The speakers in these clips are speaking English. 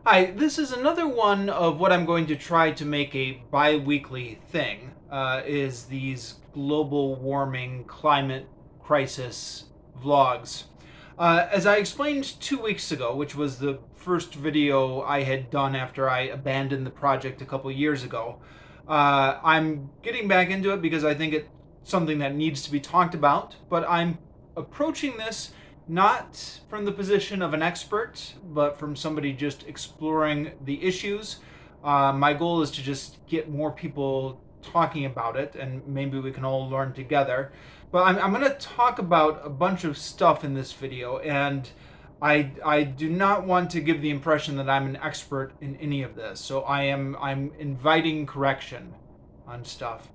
Hi, this is another one of what I'm going to try to make a bi-weekly thing, is these global warming climate crisis vlogs. As I explained 2 weeks ago, which was the first video I had done after I abandoned the project a couple years ago, I'm getting back into it because I think it's something that needs to be talked about, but I'm approaching this not from the position of an expert, but from somebody just exploring the issues. My goal is to just get more people talking about it, and maybe we can all learn together. But I'm going to talk about a bunch of stuff in this video, and I do not want to give the impression that I'm an expert in any of this. So I'm inviting correction on stuff.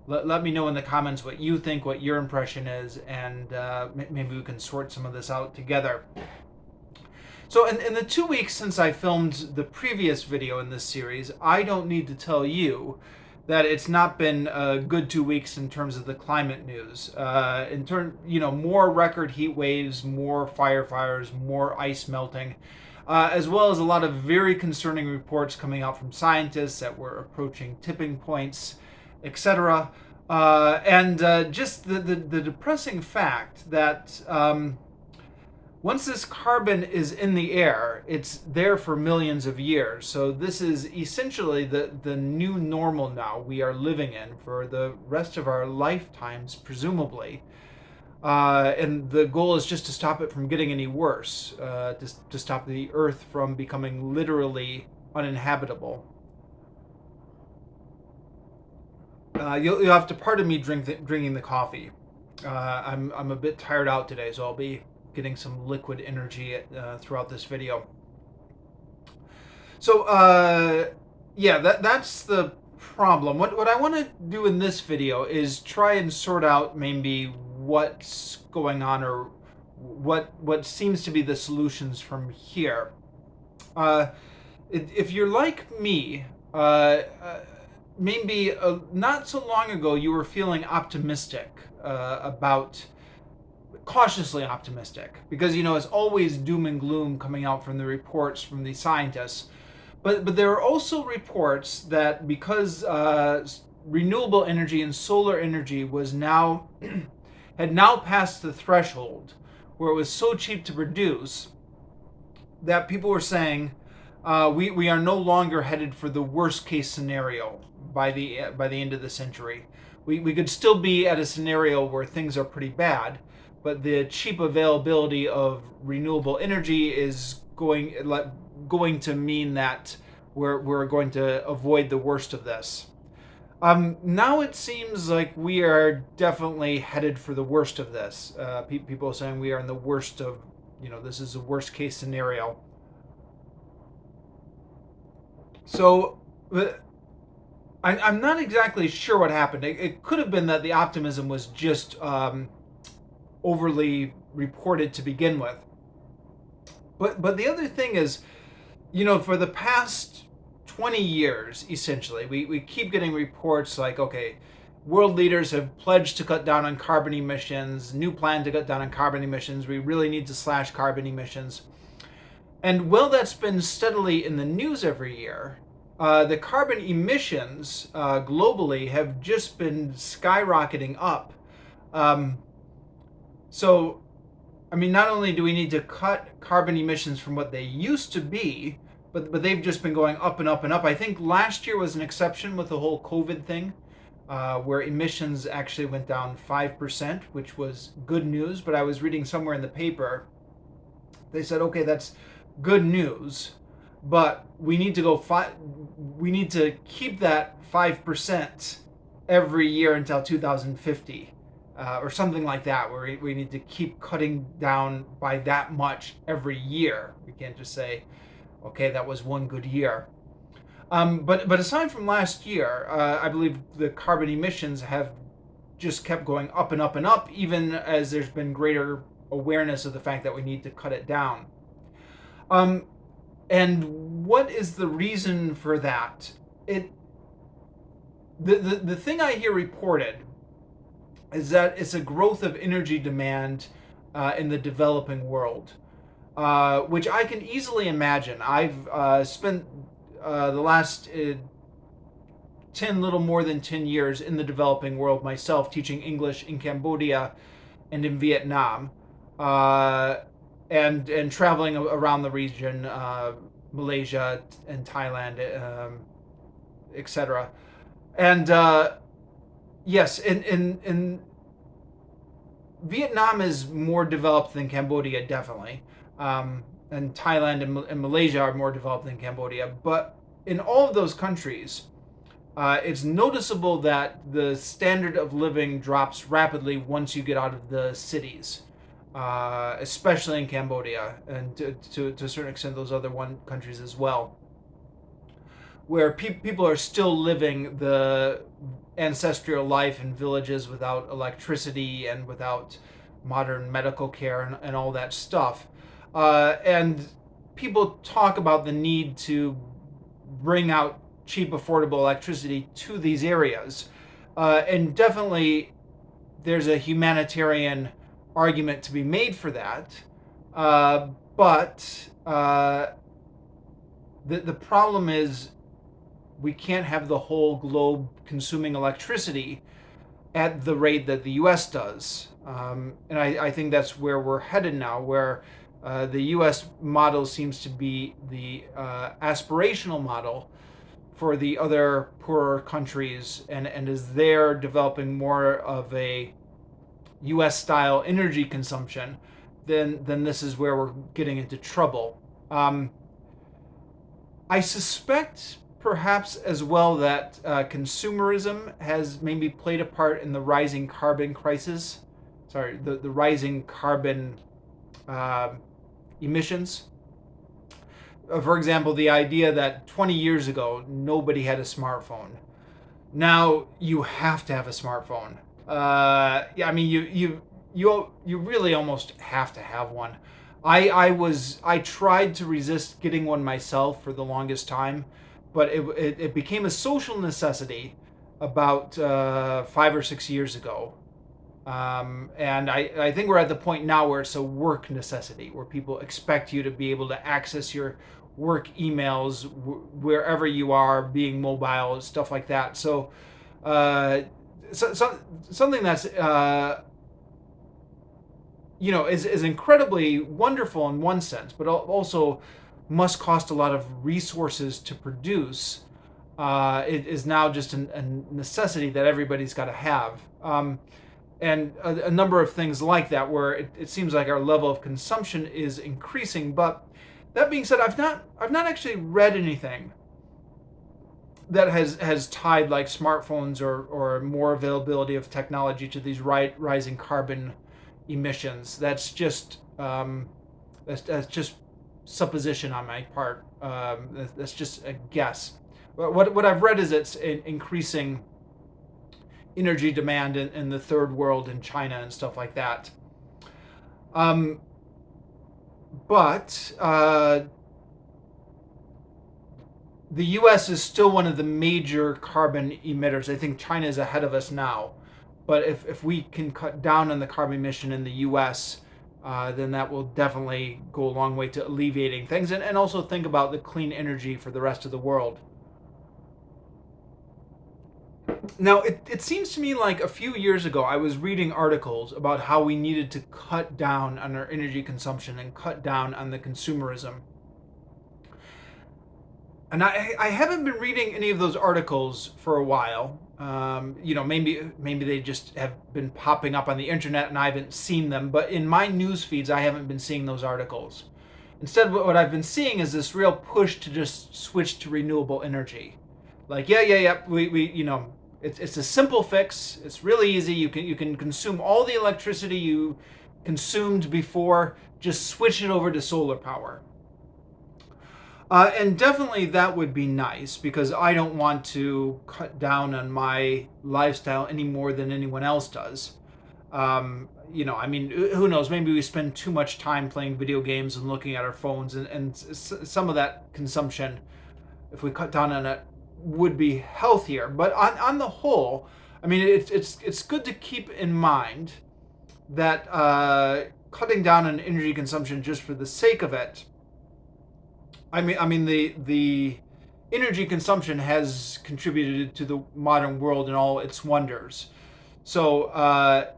Let me know in the comments what you think, what your impression is, and maybe we can sort some of this out together. So in the 2 weeks since I filmed the previous video in this series, I don't need to tell you that it's not been a good 2 weeks in terms of the climate news. More record heat waves, more fires, more ice melting, as well as a lot of very concerning reports coming out from scientists that we're approaching tipping points, etc. And just the depressing fact that once this carbon is in the air, it's there for millions of years. So this is essentially the new normal now we are living in for the rest of our lifetimes, presumably. And the goal is just to stop it from getting any worse, to stop the Earth from becoming literally uninhabitable. You'll have to pardon me drinking the coffee. I'm a bit tired out today, so I'll be getting some liquid energy throughout this video. So that's the problem. What I want to do in this video is try and sort out maybe what's going on, or what seems to be the solutions from here. If you're like me, maybe not so long ago you were feeling optimistic about cautiously optimistic, because it's always doom and gloom coming out from the reports from the scientists, but there are also reports that because renewable energy and solar energy was now had now passed the threshold where it was so cheap to produce that people were saying we are no longer headed for the worst case scenario by the end of the century. We could still be at a scenario where things are pretty bad, but the cheap availability of renewable energy is going to mean that we're going to avoid the worst of this. Now it seems like we are definitely headed for the worst of this. People are saying we are in the worst of, this is the worst case scenario. So I'm not exactly sure what happened. It could have been that the optimism was just overly reported to begin with. But the other thing is, for the past 20 years, essentially, we keep getting reports like, okay, world leaders have pledged to cut down on carbon emissions, new plan to cut down on carbon emissions, we really need to slash carbon emissions. And while that's been steadily in the news every year, the carbon emissions globally have just been skyrocketing up. So, not only do we need to cut carbon emissions from what they used to be, but they've just been going up and up and up. I think last year was an exception with the whole COVID thing, where emissions actually went down 5%, which was good news. But I was reading somewhere in the paper, they said, okay, that's good news, but we need to keep that 5% every year until 2050. Or something like that, where we need to keep cutting down by that much every year. We can't just say, okay, that was one good year. But aside from last year, I believe the carbon emissions have just kept going up and up and up, even as there's been greater awareness of the fact that we need to cut it down. And what is the reason for that? The thing I hear reported is that it's a growth of energy demand in the developing world. which I can easily imagine. I've spent the last 10, little more than 10 years in the developing world myself, teaching English in Cambodia and in Vietnam, uh, and traveling around the region, Malaysia and Thailand, etc. And yes, in Vietnam is more developed than Cambodia, definitely. And Thailand and Malaysia are more developed than Cambodia. But in all of those countries, it's noticeable that the standard of living drops rapidly once you get out of the cities, especially in Cambodia, and to a certain extent those other one countries as well, where people are still living the ancestral life in villages without electricity and without modern medical care and all that stuff. And people talk about the need to bring out cheap, affordable electricity to these areas. And definitely there's a humanitarian argument to be made for that. But the problem is we can't have the whole globe consuming electricity at the rate that the US does. And I think that's where we're headed now, where the US model seems to be the aspirational model for the other poorer countries, and as they're developing more of a US style energy consumption, then this is where we're getting into trouble. I suspect perhaps as well that consumerism has maybe played a part in the rising carbon crisis. Sorry, the rising carbon uh, emissions. For example, the idea that 20 years ago nobody had a smartphone. Now you have to have a smartphone. Yeah, I mean you really almost have to have one. I tried to resist getting one myself for the longest time, but it became a social necessity about 5 or 6 years ago. And I think we're at the point now where it's a work necessity, where people expect you to be able to access your work emails wherever you are, being mobile, stuff like that. So, something that's is incredibly wonderful in one sense, but also must cost a lot of resources to produce. It is now just a necessity that everybody's got to have. And a number of things like that, where it seems like our level of consumption is increasing. But that being said, I've not actually read anything that has tied like smartphones or more availability of technology to these rising carbon emissions. That's just supposition on my part. That's just a guess. What I've read is it's increasing energy demand in the third world, in China and stuff like that. But the U.S. is still one of the major carbon emitters. I think China is ahead of us now. But if we can cut down on the carbon emission in the U.S., then that will definitely go a long way to alleviating things, and also think about the clean energy for the rest of the world. Now, it seems to me like a few years ago I was reading articles about how we needed to cut down on our energy consumption and cut down on the consumerism. And I haven't been reading any of those articles for a while. Maybe they just have been popping up on the internet and I haven't seen them. But in my news feeds, I haven't been seeing those articles. Instead, what I've been seeing is this real push to just switch to renewable energy. Like, yeah. It's a simple fix. It's really easy. You can consume all the electricity you consumed before. Just switch it over to solar power. And definitely that would be nice, because I don't want to cut down on my lifestyle any more than anyone else does. I mean, who knows? Maybe we spend too much time playing video games and looking at our phones, and some of that consumption, if we cut down on it, would be healthier. But on the whole, I mean, it's good to keep in mind that cutting down on energy consumption just for the sake of it. I mean the energy consumption has contributed to the modern world and all its wonders. So,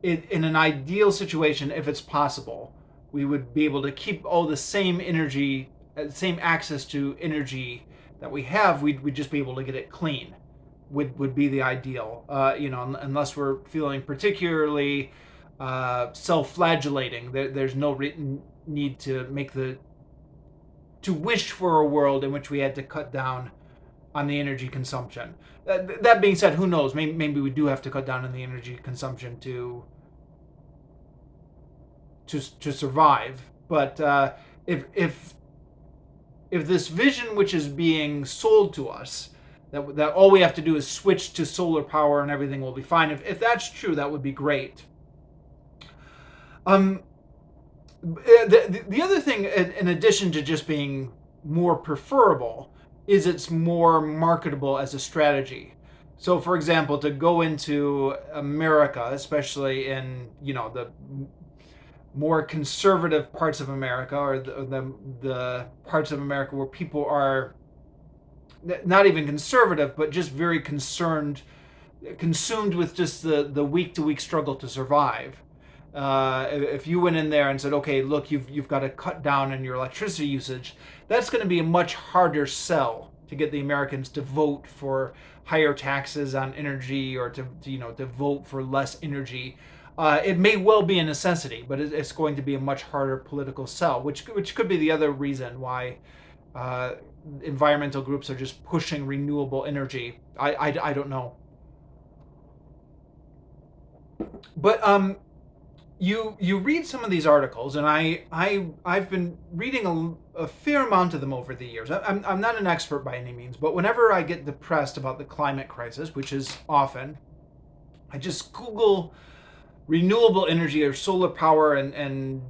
in an ideal situation, if it's possible, we would be able to keep all the same energy, same access to energy that we have. We'd just be able to get it clean. Would be the ideal. Unless we're feeling particularly self-flagellating, there's no need to wish for a world in which we had to cut down on the energy consumption. That being said, who knows? Maybe we do have to cut down on the energy consumption to survive. But if this vision, which is being sold to us, that all we have to do is switch to solar power and everything will be fine. If that's true, that would be great. The other thing, in addition to just being more preferable, is it's more marketable as a strategy. So, for example, to go into America, especially in the more conservative parts of America, or the parts of America where people are not even conservative, but just very consumed with just the week to week struggle to survive. If you went in there and said, okay, look, you've got to cut down on your electricity usage, that's going to be a much harder sell to get the Americans to vote for higher taxes on energy, or to vote for less energy. It may well be a necessity, but it's going to be a much harder political sell, which could be the other reason why environmental groups are just pushing renewable energy. I don't know. But you read some of these articles, and I've been reading a fair amount of them over the years. I'm not an expert by any means, but whenever I get depressed about the climate crisis, which is often, I just Google renewable energy or solar power, and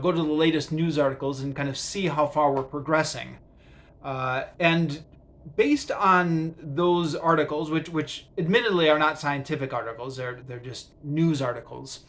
go to the latest news articles and kind of see how far we're progressing. And based on those articles, which admittedly are not scientific articles, they're just news articles.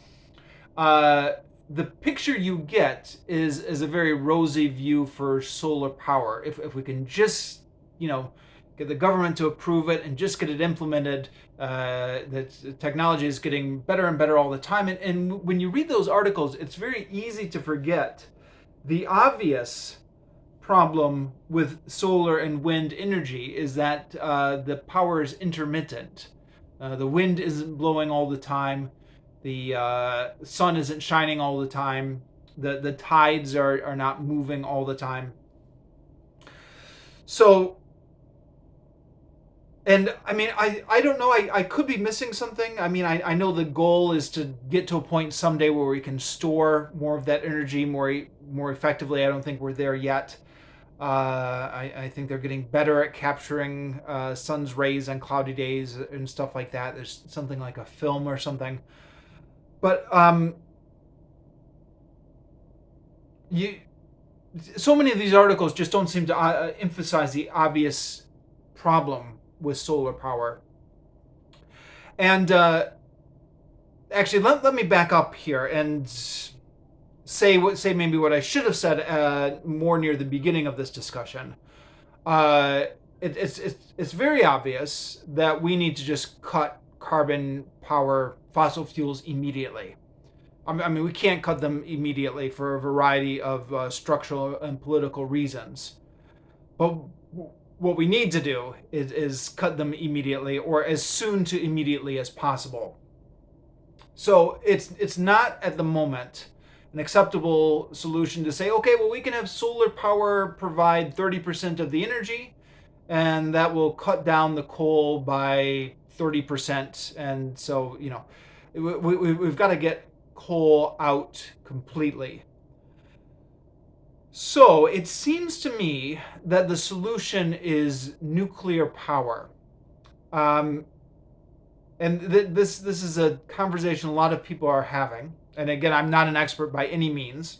The picture you get is a very rosy view for solar power. If we can just get the government to approve it and just get it implemented, that technology is getting better and better all the time. And when you read those articles, it's very easy to forget the obvious problem with solar and wind energy is that the power is intermittent. The wind isn't blowing all the time. The sun isn't shining all the time. The tides are not moving all the time. So, and I mean, I don't know. I could be missing something. I mean, I know the goal is to get to a point someday where we can store more of that energy more effectively. I don't think we're there yet. I think they're getting better at capturing sun's rays on cloudy days and stuff like that. There's something like a film or something. But so many of these articles just don't seem to emphasize the obvious problem with solar power. And actually, let me back up here and say maybe what I should have said more near the beginning of this discussion. It's very obvious that we need to just cut carbon power fossil fuels immediately. I mean, we can't cut them immediately for a variety of structural and political reasons. But what we need to do is cut them immediately, or as soon to immediately as possible. So it's not at the moment an acceptable solution to say, okay, well, we can have solar power provide 30% of the energy, and that will cut down the coal by 30%. And so, we've got to get coal out completely. So it seems to me that the solution is nuclear power. And this is a conversation a lot of people are having. And again, I'm not an expert by any means.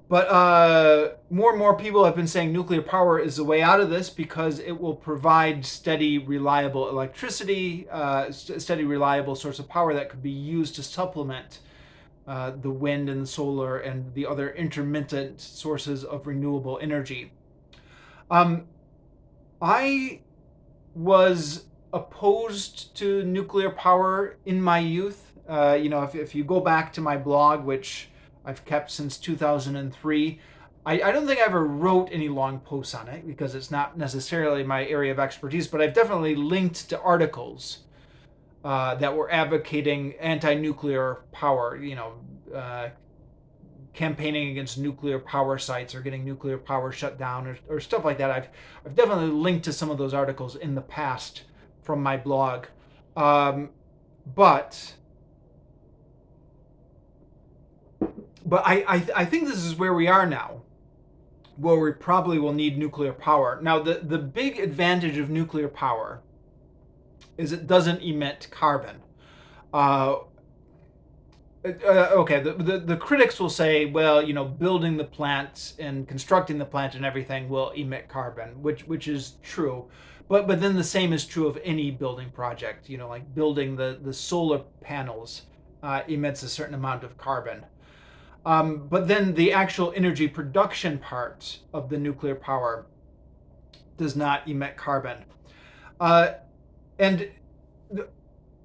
But more and more people have been saying nuclear power is the way out of this because it will provide steady, reliable electricity, steady, reliable source of power that could be used to supplement the wind and the solar and the other intermittent sources of renewable energy. Um, I was opposed to nuclear power in my youth. If you go back to my blog, which I've kept since 2003, I don't think I ever wrote any long posts on it because it's not necessarily my area of expertise, but I've definitely linked to articles that were advocating anti-nuclear power, campaigning against nuclear power sites or getting nuclear power shut down or stuff like that. I've definitely linked to some of those articles in the past from my blog. Um, but I think this is where we are now, where we probably will need nuclear power. Now, the big advantage of nuclear power is it doesn't emit carbon. Uh, okay, the critics will say, well, building the plant and constructing the plant and everything will emit carbon, which is true. But then the same is true of any building project. Like building the solar panels emits a certain amount of carbon. But then the actual energy production part of the nuclear power does not emit carbon. Uh, and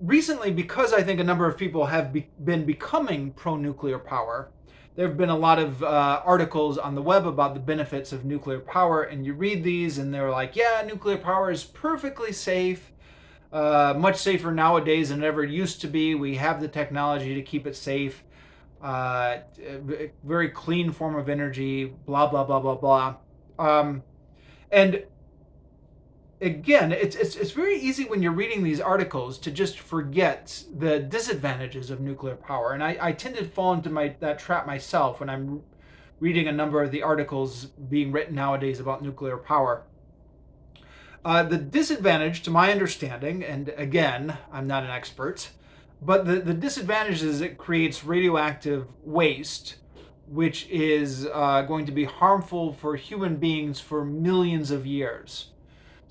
recently, because I think a number of people have been becoming pro-nuclear power, there have been a lot of articles on the web about the benefits of nuclear power, and you read these and they're like, yeah, nuclear power is perfectly safe, much safer nowadays than it ever used to be. We have the technology to keep it safe. Very clean form of energy, blah, blah, blah, blah, blah. And again, it's very easy when you're reading these articles to just forget the disadvantages of nuclear power, and I tend to fall into that trap myself when I'm reading a number of the articles being written nowadays about nuclear power. The disadvantage, to my understanding, and again, I'm not an expert, but the disadvantage is it creates radioactive waste, which is going to be harmful for human beings for millions of years.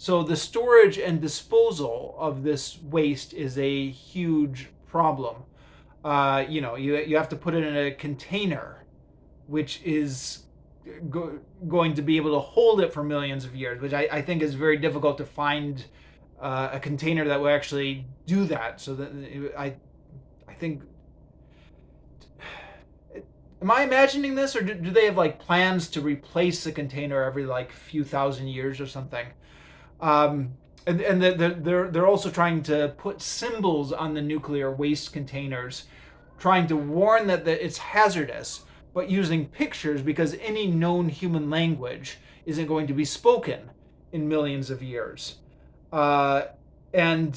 So the storage and disposal of this waste is a huge problem. You have to put it in a container, which is going to be able to hold it for millions of years, which I think is very difficult to find a container that will actually do that. So that I think. Am I imagining this, or do they have like plans to replace the container every like few thousand years or something? And they're also trying to put symbols on the nuclear waste containers, trying to warn that it's hazardous, but using pictures because any known human language isn't going to be spoken in millions of years. And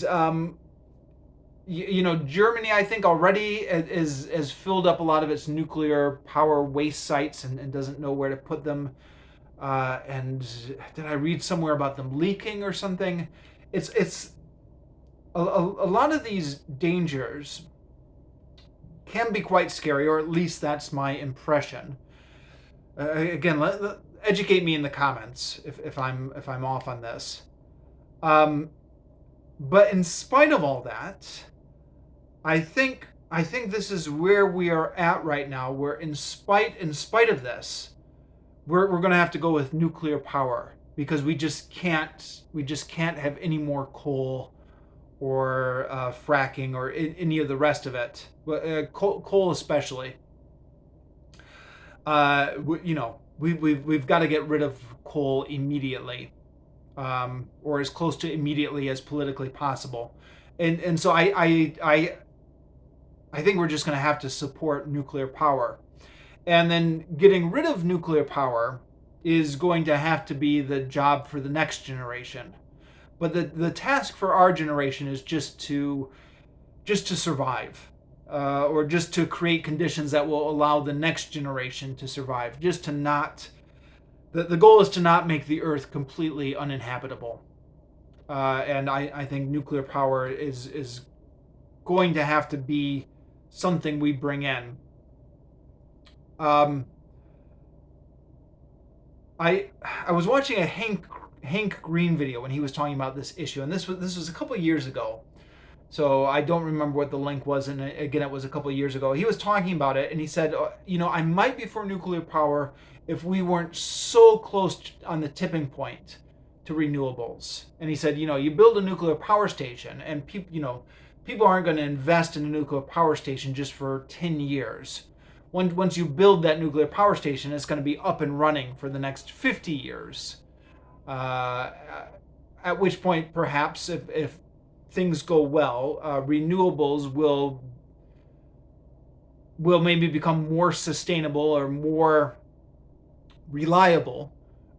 Germany, I think, already has filled up a lot of its nuclear power waste sites and doesn't know where to put them. And did I read somewhere about them leaking or something? It's a lot of these dangers can be quite scary, or at least that's my impression. Again, educate me in the comments if I'm off on this. But in spite of all that, I think this is where we are at right now. Where in spite of this, we're going to have to go with nuclear power because we just can't have any more coal or fracking or any of the rest of it. Coal especially. We've got to get rid of coal immediately, or as close to immediately as politically possible. And so I think we're just going to have to support nuclear power. And then getting rid of nuclear power is going to have to be the job for the next generation. But the task for our generation is just to survive, or just to create conditions that will allow the next generation to survive. Just to not, the goal is to not make the Earth completely uninhabitable. And I think nuclear power is going to have to be something we bring in. I was watching a Hank Green video when he was talking about this issue, and this was a couple of years ago. So I don't remember what the link was, and again, it was a couple of years ago. He was talking about it, and he said, I might be for nuclear power if we weren't so close on the tipping point to renewables. And he said, you build a nuclear power station, and people aren't going to invest in a nuclear power station just for 10 years. Once you build that nuclear power station, it's going to be up and running for the next 50 years. Uh, at which point, perhaps, if things go well, renewables will maybe become more sustainable or more reliable,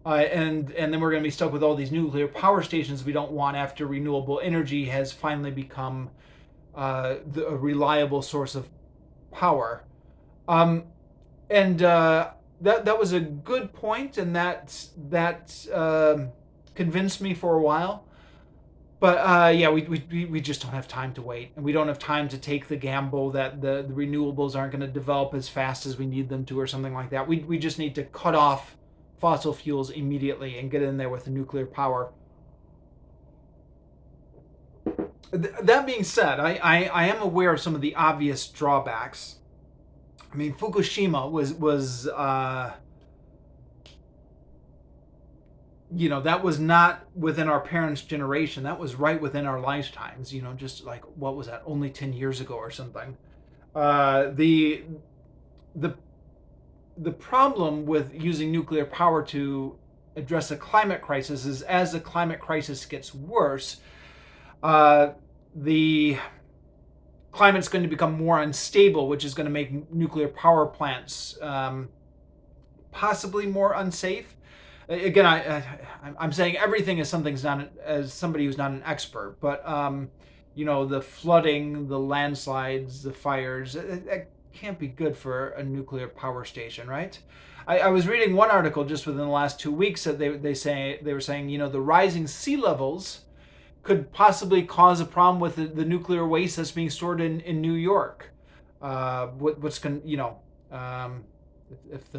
and then we're going to be stuck with all these nuclear power stations we don't want after renewable energy has finally become a reliable source of power. Um, and that was a good point, and that convinced me for a while. But yeah, we just don't have time to wait, and we don't have time to take the gamble that the renewables aren't going to develop as fast as we need them to, or something like that. We just need to cut off fossil fuels immediately and get in there with the nuclear power. That being said, I am aware of some of the obvious drawbacks. I mean, Fukushima was that was not within our parents' generation. That was right within our lifetimes. Just like, what was that? Only 10 years ago or something. The the the problem with using nuclear power to address a climate crisis is, as the climate crisis gets worse, the climate's going to become more unstable, which is going to make nuclear power plants possibly more unsafe. Again, I'm saying everything as as somebody who's not an expert, but the flooding, the landslides, the fires, that can't be good for a nuclear power station, right? I was reading one article just within the last 2 weeks that they were saying, the rising sea levels could possibly cause a problem with the nuclear waste that's being stored in New York. What's going if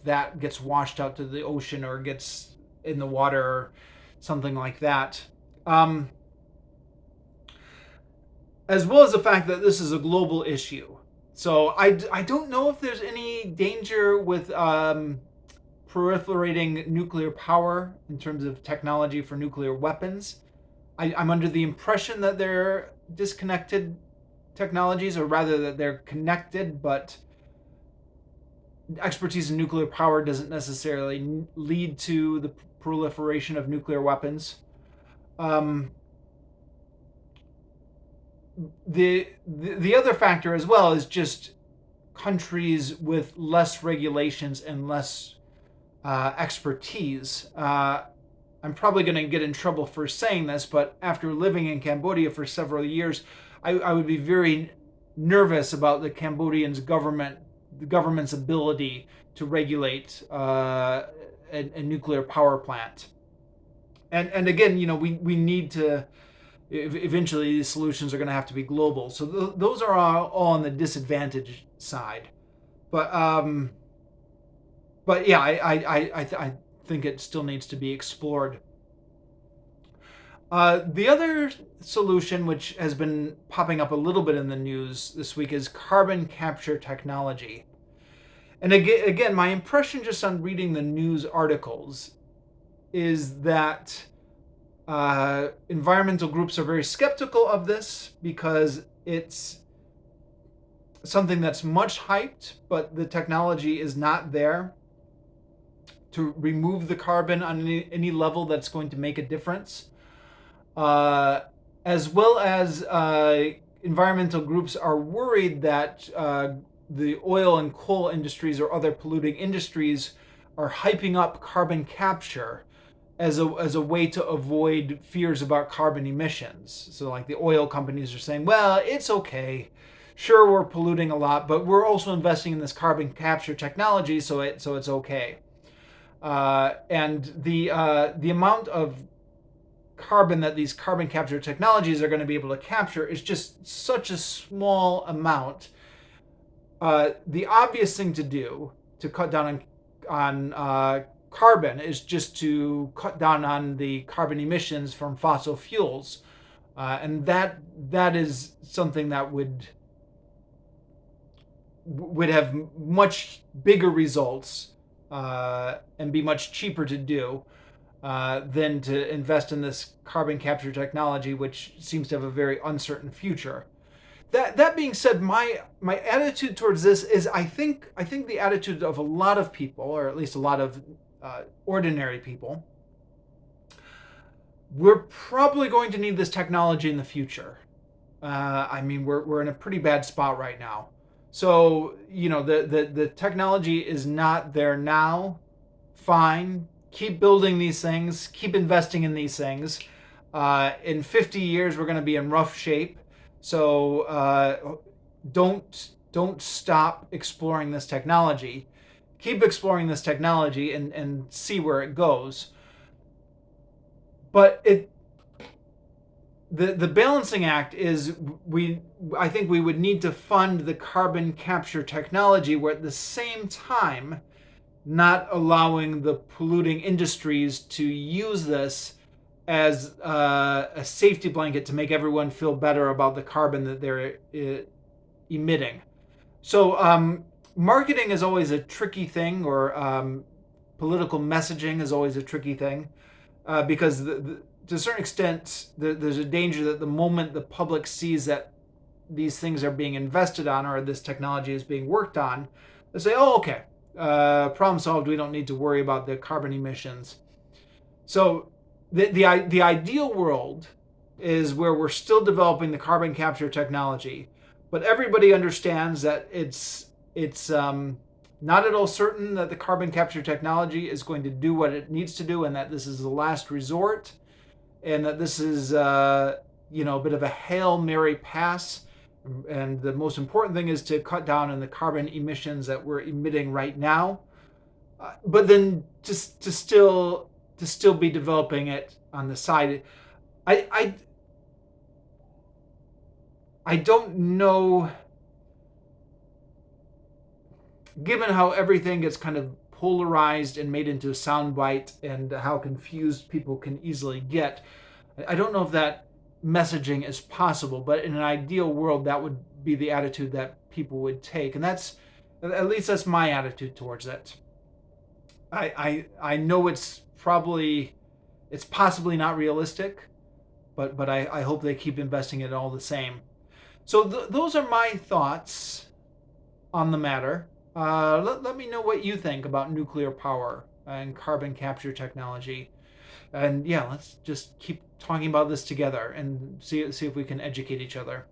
that gets washed out to the ocean or gets in the water or something like that. As well as the fact that this is a global issue. So I don't know if there's any danger with proliferating nuclear power in terms of technology for nuclear weapons. I'm under the impression that they're disconnected technologies, or rather that they're connected, but expertise in nuclear power doesn't necessarily lead to the proliferation of nuclear weapons. The other factor as well is just countries with less regulations and less expertise. I'm probably going to get in trouble for saying this, but after living in Cambodia for several years, I would be very nervous about the government's ability to regulate a nuclear power plant. And again, we need to. Eventually, these solutions are going to have to be global. So those are all on the disadvantage side. But yeah, I think it still needs to be explored. The other solution, which has been popping up a little bit in the news this week, is carbon capture technology. And again, my impression just on reading the news articles is that environmental groups are very skeptical of this because it's something that's much hyped, but the technology is not there to remove the carbon on any level that's going to make a difference. As well as environmental groups are worried that the oil and coal industries or other polluting industries are hyping up carbon capture as a way to avoid fears about carbon emissions. So like the oil companies are saying, well, it's okay. Sure, we're polluting a lot, but we're also investing in this carbon capture technology, so it's okay. And the amount of carbon that these carbon capture technologies are going to be able to capture is just such a small amount. The obvious thing to do to cut down on carbon is just to cut down on the carbon emissions from fossil fuels. and that is something that would have much bigger results and be much cheaper to do than to invest in this carbon capture technology, which seems to have a very uncertain future. That being said, my attitude towards this is I think the attitude of a lot of people, or at least a lot of ordinary people, we're probably going to need this technology in the future. I mean, we're in a pretty bad spot right now. So the technology is not there now. Fine, keep building these things, keep investing in these things. In 50 years, we're going to be in rough shape. So don't stop exploring this technology. Keep exploring this technology and see where it goes. But the balancing act is I think we would need to fund the carbon capture technology, where at the same time not allowing the polluting industries to use this as a safety blanket to make everyone feel better about the carbon that they're emitting. So marketing is always a tricky thing, or political messaging is always a tricky thing, because to a certain extent, there's a danger that the moment the public sees that these things are being invested on, or this technology is being worked on, they say, "Oh, okay, problem solved. We don't need to worry about the carbon emissions." So the ideal world is where we're still developing the carbon capture technology, but everybody understands that it's not at all certain that the carbon capture technology is going to do what it needs to do, and that this is the last resort, and that this is a bit of a Hail Mary pass. And the most important thing is to cut down on the carbon emissions that we're emitting right now, but then just to still be developing it on the side. I I don't know, given how everything gets kind of polarized and made into a soundbite, and how confused people can easily get. I don't know if that messaging is possible, but in an ideal world, that would be the attitude that people would take, and at least that's my attitude towards it. I know it's possibly not realistic, but I hope they keep investing in it all the same. So those are my thoughts on the matter. Let me know what you think about nuclear power and carbon capture technology. And yeah, let's just keep talking about this together and see if we can educate each other.